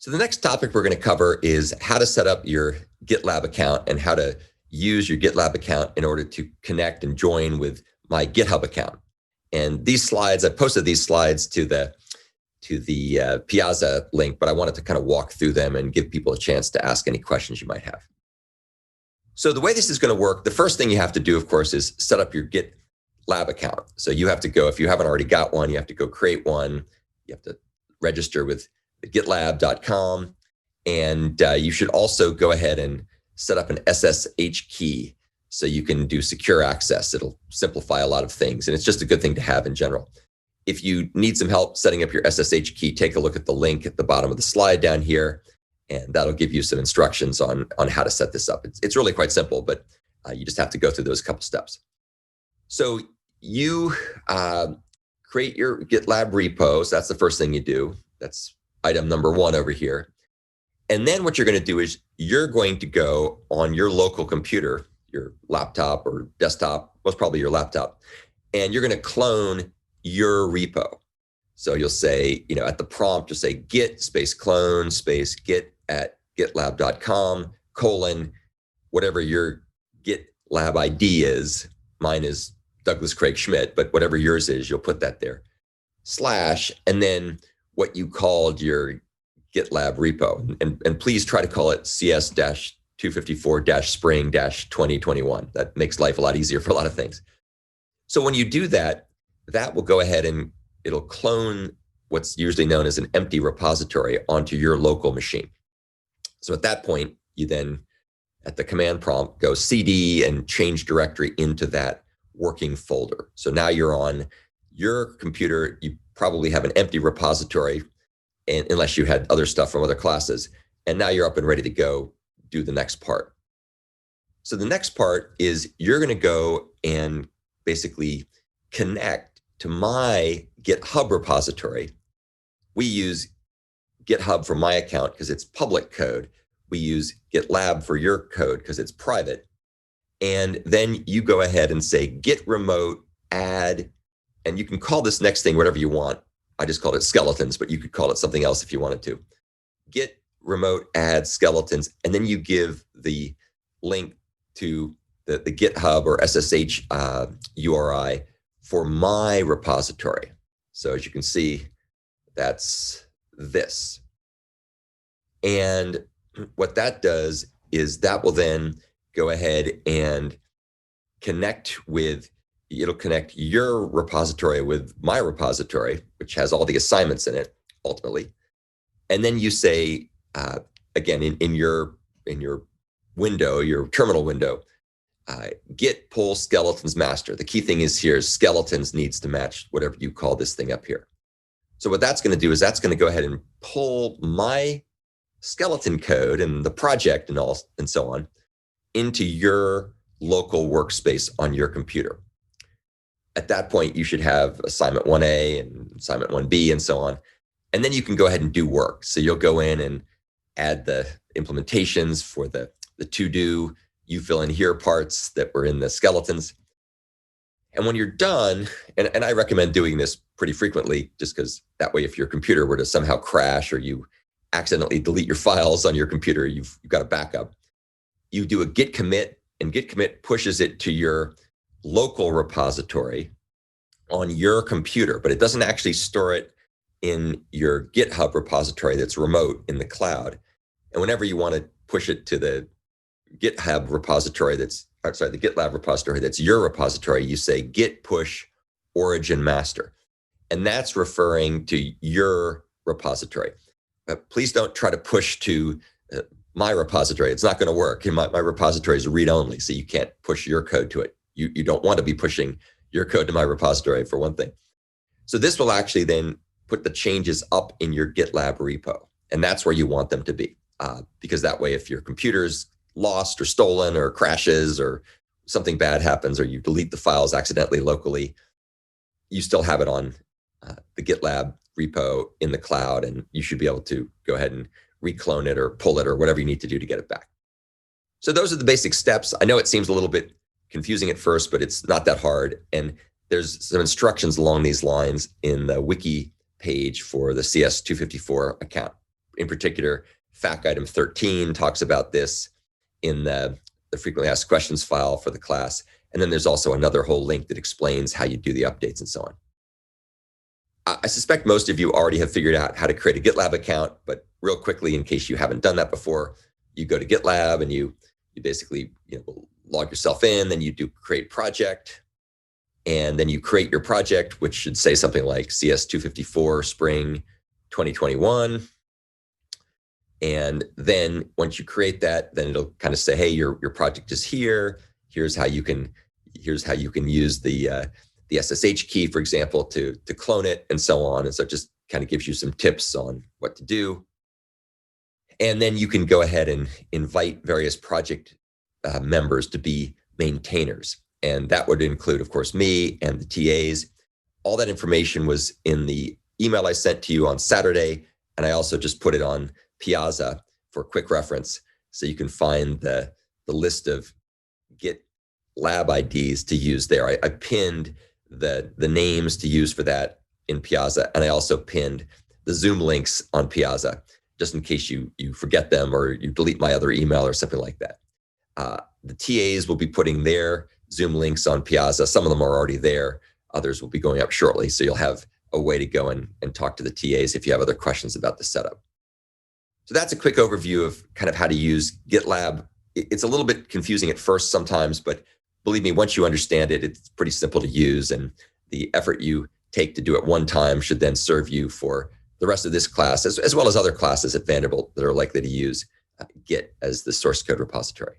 So the next topic we're going to cover is how to set up your GitLab account and how to use your GitLab account in order to connect and join with my GitHub account. And these slides, I posted these slides to the Piazza link, but I wanted to kind of walk through them and give people a chance to ask any questions you might have. So the way this is going to work, the first thing you have to do, of course, is set up your GitLab account. So you have to go, if you haven't already got one, you have to go create one. You have to register with gitlab.com. And you should also go ahead and set up an SSH key so you can do secure access. It'll simplify a lot of things. And it's just a good thing to have in general. If you need some help setting up your SSH key, take a look at the link at the bottom of the slide down here, and that'll give you some instructions on how to set this up. It's really quite simple, but you just have to go through those couple steps. So you create your GitLab repo. So that's the first thing you do. That's item number one over here. And then what you're going to do is you're going to go on your local computer, your laptop or desktop, most probably your laptop, and you're going to clone your repo. So you'll say, at the prompt, you'll say git space clone space git at gitlab.com : whatever your GitLab ID is. Mine is Douglas Craig Schmidt, but whatever yours is, you'll put that there. / and then what you called your GitLab repo. And please try to call it CS-254-spring-2021. That makes life a lot easier for a lot of things. So when you do that, that will go ahead and it'll clone what's usually known as an empty repository onto your local machine. So at that point, you then, at the command prompt, go cd and change directory into that working folder. So now you're on your computer. You probably have an empty repository, and unless you had other stuff from other classes. And now you're up and ready to go do the next part. So the next part is you're going to go and basically connect to my GitHub repository. We use GitHub for my account because it's public code. We use GitLab for your code because it's private. And then you go ahead and say git remote add, and you can call this next thing whatever you want. I just called it skeletons, but you could call it something else if you wanted to. Git remote add skeletons, and then you give the link to the GitHub or SSH URI for my repository. So as you can see, that's this. And what that does is that will then go ahead and it'll connect your repository with my repository, which has all the assignments in it, ultimately. And then you say, again, in your window, your terminal window, git pull skeletons master. The key thing is here, skeletons needs to match whatever you call this thing up here. So what that's going to do is that's going to go ahead and pull my skeleton code and the project and so on into your local workspace on your computer. At that point, you should have assignment 1A and assignment 1B and so on. And then you can go ahead and do work. So you'll go in and add the implementations for the to-do, you fill in here parts that were in the skeletons. And when you're done, and I recommend doing this pretty frequently, just because that way if your computer were to somehow crash or you accidentally delete your files on your computer, you've got a backup. You do a Git Commit, and Git Commit pushes it to your local repository on your computer, but it doesn't actually store it in your GitHub repository that's remote in the cloud. And whenever you want to push it to the GitHub repository the GitLab repository that's your repository, you say git push origin master. And that's referring to your repository. Please don't try to push to my repository. It's not going to work. My repository is read-only, so you can't push your code to it. You don't want to be pushing your code to my repository, for one thing. So this will actually then put the changes up in your GitLab repo. And that's where you want them to be. Because that way, if your computer's lost or stolen or crashes or something bad happens or you delete the files accidentally locally, you still have it on the GitLab repo in the cloud, and you should be able to go ahead and reclone it or pull it or whatever you need to do to get it back. So those are the basic steps. I know it seems a little bit confusing at first, but it's not that hard. And there's some instructions along these lines in the wiki page for the CS254 account in particular, FAQ item 13 talks about this in the frequently asked questions file for the class. And then there's also another whole link that explains how you do the updates and so on. I suspect most of you already have figured out how to create a GitLab account, but real quickly, in case you haven't done that before, you go to GitLab and you basically log yourself in, then you do create project, and then you create your project, which should say something like CS254 Spring 2021. And then once you create that, then it'll kind of say, hey, your project is here. Here's how you can use the SSH key, for example, to clone it and so on. And so it just kind of gives you some tips on what to do. And then you can go ahead and invite various project members to be maintainers. And that would include, of course, me and the TAs. All that information was in the email I sent to you on Saturday. And I also just put it on Piazza for quick reference. So you can find the list of GitLab IDs to use there. I pinned the names to use for that in Piazza. And I also pinned the Zoom links on Piazza, just in case you forget them or you delete my other email or something like that. The TAs will be putting their Zoom links on Piazza. Some of them are already there. Others will be going up shortly. So you'll have a way to go and talk to the TAs if you have other questions about the setup. So that's a quick overview of kind of how to use GitLab. It's a little bit confusing at first sometimes, but believe me, once you understand it, it's pretty simple to use. And the effort you take to do it one time should then serve you for the rest of this class, as well as other classes at Vanderbilt that are likely to use Git as the source code repository.